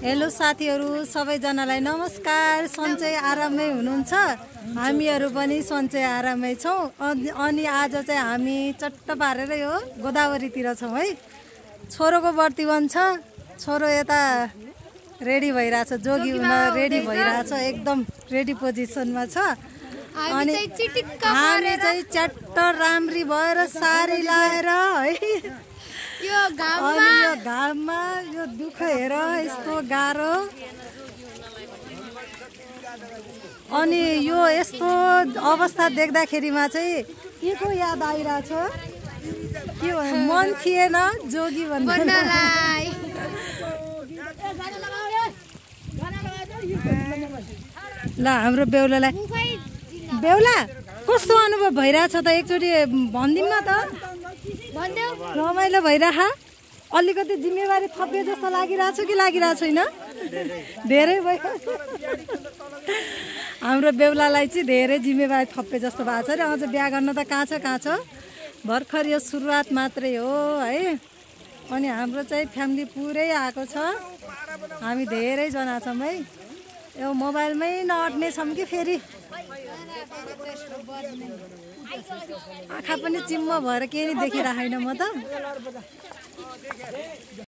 Hello साथीहरु सबैजनालाई नमस्कार। सन्चै आराममै हुनुहुन्छ? हामीहरु पनि सन्चै आराममै छौं। अनि आज चाहिँ हामी चट्ट पारेर यो गोदावरीतिर छौं है। छोरोको बर्तिवन छ। छोरो यता रेडी भइराछ, जोगी हुन रेडी भइराछ, एकदम रेडी पोजिसनमा छ। अनि हामी चाहिँ चट्ट राम्री भएर सारी लाएर है यो घाममा यो दुःख हेर यस्तो गाह्रो। अनि यो यस्तो अवस्था देख्दाखेरिमा चाहिँ के को याद आइरहेछ? के मन थिएन जोगी भन्नु। ल हाम्रो बेहुला कस्तो अनुभव भइरहेछ त? एकचोटि भनिदिउँ न त। रमाइलो भइरह। अलिकति जिम्मेवारी थपे जस्तो लागिरहेछ कि लागिरहेको छैन? धेरै भयो। हाम्रो बेहुलालाई चाहिँ धेरै जिम्मेवारी थपे जस्तो भएको छ र अझ बिहा गर्न त कहाँ छ। भर्खर यो सुरुवात मात्रै हो है। अनि हाम्रो चाहिँ फ्यामिली पुरै आएको छ। हामी धेरैजना छौँ है। यो मोबाइलमै नअट्ने छौँ कि फेरि आँखा पनि चिम्म भएर केही देखिरहेन म त।